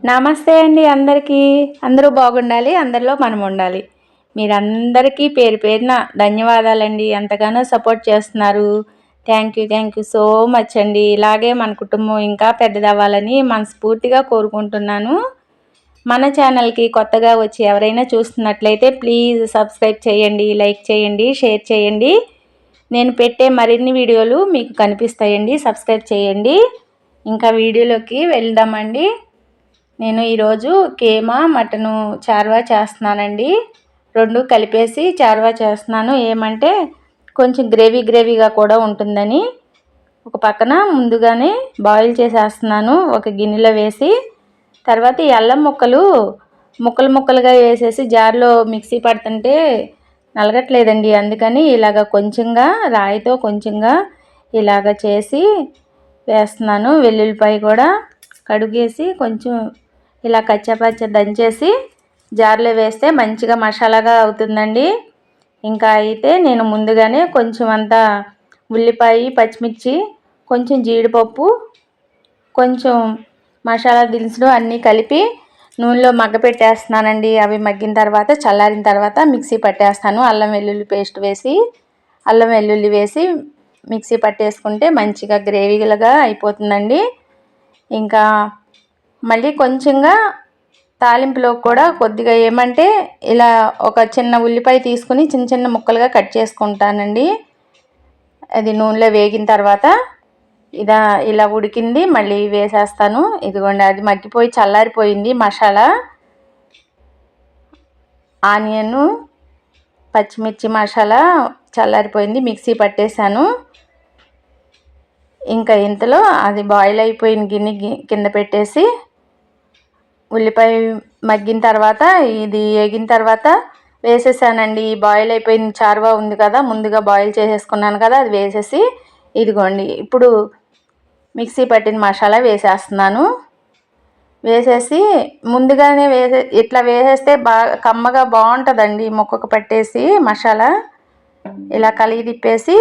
నమస్తే అండి అందరికీ. అందరూ బాగుండాలి, అందరిలో మనం ఉండాలి. మీరందరికీ పేరు పేరున ధన్యవాదాలండి. ఎంతగానో సపోర్ట్ చేస్తున్నారు. థ్యాంక్ యూ సో మచ్ అండి. ఇలాగే మన కుటుంబం ఇంకా పెద్దదవ్వాలని మనస్ఫూర్తిగా కోరుకుంటున్నాను. మన ఛానల్కి కొత్తగా వచ్చి ఎవరైనా చూస్తున్నట్లయితే ప్లీజ్ సబ్స్క్రైబ్ చేయండి, లైక్ చేయండి, షేర్ చేయండి. నేను పెట్టే మరిన్ని వీడియోలు మీకు కనిపిస్తాయండి. సబ్స్క్రైబ్ చేయండి. ఇంకా వీడియోలోకి వెళ్దామండి. నేను ఈరోజు కీమా మటను చార్వా చేస్తున్నానండి. రెండు కలిపేసి చార్వా చేస్తున్నాను. ఏమంటే కొంచెం గ్రేవీగా కూడా ఉంటుందని ఒక పక్కన ముందుగానే బాయిల్ చేసేస్తున్నాను ఒక గిన్నెలో వేసి. తర్వాత ఈ అల్లం ముక్కలుగా వేసేసి జార్లో మిక్సీ పడుతుంటే నలగట్లేదండి. అందుకని ఇలాగ కొంచెంగా రాయితో కొంచెంగా ఇలాగ చేసి వేస్తున్నాను. వెల్లుల్లిపాయ కూడా కడుగేసి కొంచెం ఇలా కచ్చాపచ్చ దంచేసి జార్లో వేస్తే మంచిగా మసాలాగా అవుతుందండి. ఇంకా అయితే నేను ముందుగానే కొంచెం అంతా ఉల్లిపాయ, పచ్చిమిర్చి, కొంచెం జీడిపప్పు, కొంచెం మసాలా దినుసులు అన్నీ కలిపి నూనెలో మగ్గపెట్టేస్తున్నానండి. అవి మగ్గిన తర్వాత చల్లారిన తర్వాత మిక్సీ పట్టేస్తాను. అల్లం వెల్లుల్లి పేస్ట్ వేసి అల్లం వెల్లుల్లి వేసి మిక్సీ పట్టేసుకుంటే మంచిగా గ్రేవీలుగా అయిపోతుందండి. ఇంకా మళ్ళీ కొంచెంగా తాలింపులో కూడా కొద్దిగా ఏమంటే ఇలా ఒక చిన్న ఉల్లిపాయ తీసుకుని చిన్న ముక్కలుగా కట్ చేసుకుంటానండి. అది నూనెలో వేగిన తర్వాత ఇలా ఉడికింది మళ్ళీ వేసేస్తాను. ఇదిగోండి అది మగ్గిపోయి చల్లారిపోయింది. మసాలా ఆనియను, పచ్చిమిర్చి మసాలా చల్లారిపోయింది. మిక్సీ పట్టేశాను. ఇంకా ఇంతలో అది బాయిల్ అయిపోయిన గిన్నె కింద పెట్టేసి ఉల్లిపాయ మగ్గిన తర్వాత ఇది వేగిన తర్వాత వేసేసానండి. బాయిల్ అయిపోయిన చార్వా ఉంది కదా, ముందుగా బాయిల్ చేసేసుకున్నాను కదా, అది వేసేసి ఇదిగోండి ఇప్పుడు మిక్సీ పట్టిన మసాలా వేసేస్తున్నాను. వేసేసి ముందుగానే ఇట్లా వేసేస్తే బాగా కమ్మగా బాగుంటుందండి. ముక్కకు పట్టేసి మసాలా ఇలా కలిగి తిప్పేసి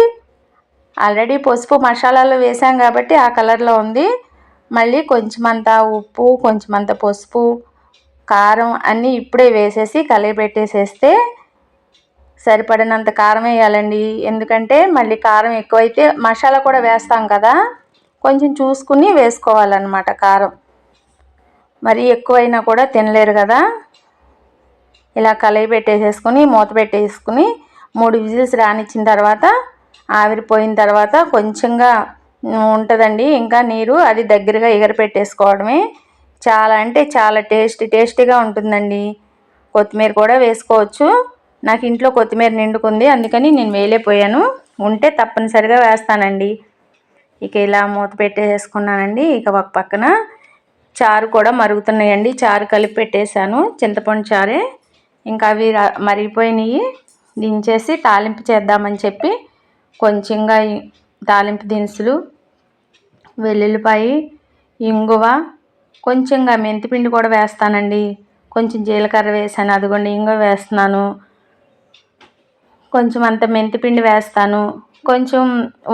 ఆల్రెడీ పసుపు మసాలాలో వేసాం కాబట్టి ఆ కలర్లో ఉంది. మళ్ళీ కొంచెమంత ఉప్పు, కొంచెమంత పసుపు, కారం అన్నీ ఇప్పుడే వేసేసి కలియబెట్టేసేస్తే సరిపడినంత కారం వేయాలండి. ఎందుకంటే మళ్ళీ కారం ఎక్కువైతే మసాలా కూడా వేస్తాం కదా, కొంచెం చూసుకుని వేసుకోవాలన్నమాట. కారం మరీ ఎక్కువైనా కూడా తినలేరు కదా. ఇలా కలియబెట్టేసేసుకుని మూత పెట్టేసుకుని 3 విజిల్స్ రానిచ్చిన తర్వాత ఆవిరిపోయిన తర్వాత కొంచెంగా ఉంటుందండి ఇంకా నీరు, అది దగ్గరగా ఎగరపెట్టేసుకోవడమే. చాలా అంటే చాలా టేస్టీగా ఉంటుందండి. కొత్తిమీర కూడా వేసుకోవచ్చు. నాకు ఇంట్లో కొత్తిమీర నిండుకుంది, అందుకని నేను వేయలేకపోయాను. ఉంటే తప్పనిసరిగా వేస్తానండి. ఇక ఇలా మూత పెట్టేసుకున్నానండి. ఇక ఒక పక్కన చారు కూడా మరుగుతున్నాయండి. చారు కలిపి పెట్టేశాను, చింతపండు చారే. ఇంకా అవి మరిగిపోయినాయి. దించేసి తాలింపు చేద్దామని చెప్పి కొంచెంగా తాలింపు దినుసులు, వెల్లుల్లిపాయ, ఇంగువ, కొంచెంగా మెంతిపిండి కూడా వేస్తానండి. కొంచెం జీలకర్ర వేసాను, అదిగోండి ఇంగువ వేస్తున్నాను. కొంచెం అంత మెంతిపిండి వేస్తాను. కొంచెం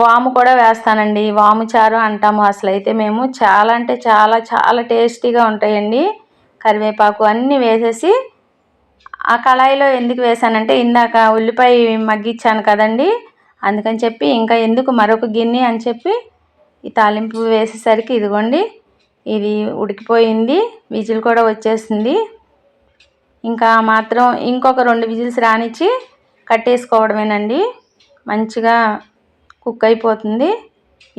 వాము కూడా వేస్తానండి. వాము చారు అంటాము అసలు అయితే మేము. చాలా అంటే చాలా టేస్టీగా ఉంటాయండి. కరివేపాకు అన్నీ వేసేసి ఆ కళాయిలో ఎందుకు వేసానంటే ఇందాక ఉల్లిపాయ మగ్గిచ్చాను కదండి, అందుకని చెప్పి ఇంకా ఎందుకు మరొక గిన్నె అని చెప్పి ఈ తాలింపు వేసేసరికి ఇదిగోండి ఇది ఉడికిపోయింది. విజిల్ కూడా వచ్చేసింది. ఇంకా మాత్రం ఇంకొక 2 విజిల్స్ రానిచ్చి కట్టేసుకోవడమేనండి. మంచిగా కుక్ అయిపోతుంది.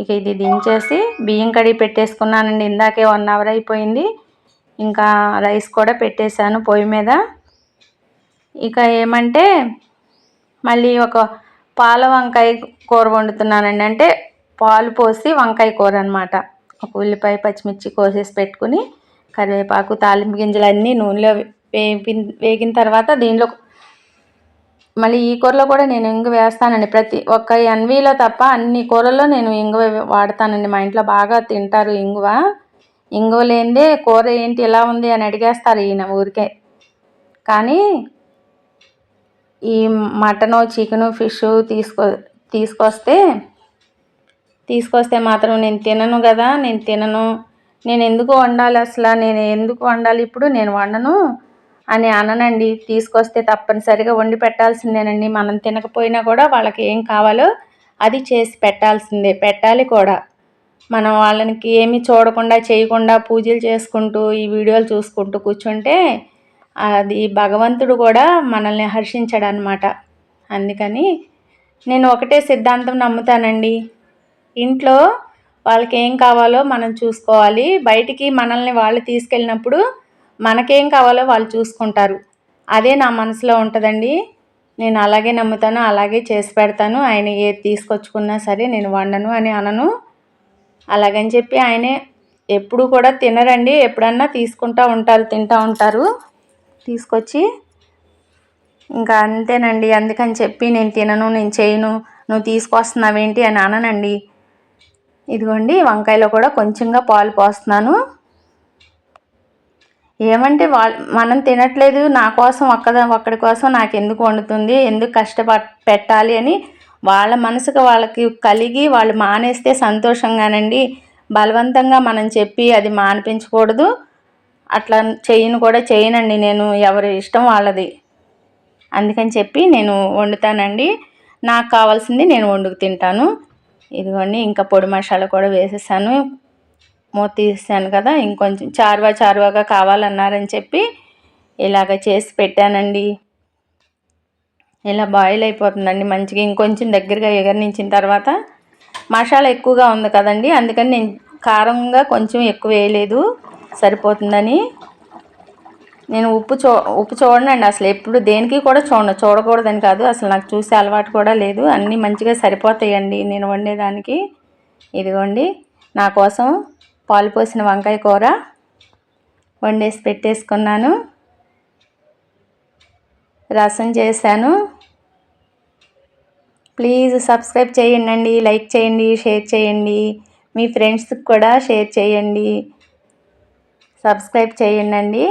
ఇక ఇది దించేసి బియ్యం కడిగి పెట్టేసుకున్నానండి. ఇందాకే 1 అవర్ అయిపోయింది. ఇంకా రైస్ కూడా పెట్టేశాను పొయ్యి మీద. ఇక ఏమంటే మళ్ళీ ఒక పాల వంకాయ కూర వండుతున్నానండి. అంటే పాలు పోసి వంకాయ కూర అనమాట. ఒక ఉల్లిపాయ, పచ్చిమిర్చి కోసేసి పెట్టుకుని కరివేపాకు, తాలింపు గింజలు అన్నీ నూనెలో వేగిన తర్వాత దీనిలో మళ్ళీ ఈ కూరలో కూడా నేను ఇంగువ వేస్తానండి. ప్రతి ఒక్క ఎన్వీలో తప్ప అన్ని కూరల్లో నేను ఇంగువ వాడతానండి. మా ఇంట్లో బాగా తింటారు ఇంగువ. ఇంగువ లేనిదే కూర ఏంటి ఇలా ఉంది అని అడిగేస్తారు ఈయన ఊరికే. కానీ ఈ మటను, చికెను, ఫిష్ తీసుకొస్తే మాత్రం నేను తినను కదా, నేను తినను, నేను ఎందుకు వండాలి, అసలు నేను ఎందుకు వండాలి, ఇప్పుడు నేను వండను అని అననండి. తీసుకొస్తే తప్పనిసరిగా వండి పెట్టాల్సిందేనండి. మనం తినకపోయినా కూడా వాళ్ళకి ఏం కావాలో అది చేసి పెట్టాల్సిందే, పెట్టాలి కూడా. మనం వాళ్ళకి ఏమీ చూడకుండా చేయకుండా పూజలు చేసుకుంటూ ఈ వీడియోలు చూసుకుంటూ కూర్చుంటే అది భగవంతుడు కూడా మనల్ని హర్షించడనమాట. అందుకని నేను ఒకటే సిద్ధాంతం నమ్ముతానండి. ఇంట్లో వాళ్ళకి ఏం కావాలో మనం చూసుకోవాలి. బయటికి మనల్ని వాళ్ళు తీసుకెళ్ళినప్పుడు మనకేం కావాలో వాళ్ళు చూసుకుంటారు. అదే నా మనసులో ఉంటుందండి. నేను అలాగే నమ్ముతాను, అలాగే చేసి పెడతాను. ఆయన ఏది తీసుకొచ్చుకున్నా సరే నేను వండను అని అనను. అలాగని చెప్పి ఆయనే ఎప్పుడు కూడా తినరండి. ఎప్పుడన్నా తీసుకుంటూ ఉంటారు, తింటూ ఉంటారు తీసుకొచ్చి. ఇంకా అంతేనండి. అందుకని చెప్పి నేను తినను, నేను చేయను, నువ్వు తీసుకొస్తున్నావేంటి అని అననండి. ఇదిగోండి వంకాయలో కూడా కొంచెంగా పాలు పోస్తున్నాను. ఏమంటే మనం తినట్లేదు, నా కోసం ఒక్కడి కోసం నాకు ఎందుకు వండుతుంది, ఎందుకు పెట్టాలి అని వాళ్ళ మనసుకు వాళ్ళకి కలిగి వాళ్ళు మానేస్తే సంతోషంగానండి. బలవంతంగా మనం చెప్పి అది మానిపించకూడదు. అట్లా చేయనండి నేను. ఎవరి ఇష్టం వాళ్ళది. అందుకని చెప్పి నేను వండుతానండి. నాకు కావాల్సింది నేను వండుకు తింటాను. ఇదిగోండి ఇంకా పొడి మసాలా కూడా వేసేసాను. మూత తీసాను కదా, ఇంకొంచెం చారువాగా కావాలన్నారని చెప్పి ఇలాగ చేసి పెట్టానండి. ఇలా బాయిల్ అయిపోతుందండి మంచిగా. ఇంకొంచెం దగ్గరగా ఎగరనించిన తర్వాత మసాలా ఎక్కువగా ఉంది కదండి, అందుకని నేను కారంగా కొంచెం ఎక్కువ వేయలేదు, సరిపోతుందని. నేను ఉప్పు చూడనండి అసలు, ఎప్పుడు దేనికి కూడా చూడకూడదని కాదు, అసలు నాకు చూసే అలవాటు కూడా లేదు. అన్నీ మంచిగా సరిపోతాయండి నేను వండేదానికి. ఇదిగోండి నా కోసం పాలు పోసిన వంకాయ కూర వండేసి పెట్టేసుకున్నాను. రసం చేశాను. ప్లీజ్ సబ్స్క్రైబ్ చేయండి, లైక్ చేయండి, షేర్ చేయండి, మీ ఫ్రెండ్స్కి కూడా షేర్ చేయండి, సబ్స్క్రైబ్ చేయండి.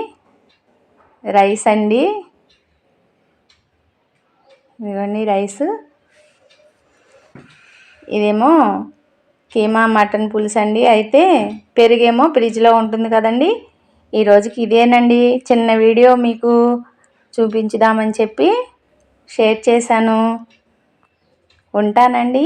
రైస్ అండి, ఇదిగోండి రైస్. ఇదేమో కీమా మటన్ పులుసు అండి. అయితే పెరుగేమో ఫ్రిడ్జ్లో ఉంటుంది కదండి. ఈరోజుకి ఇదేనండి చిన్న వీడియో మీకు చూపించుదామని చెప్పి షేర్ చేశాను. ఉంటానండి.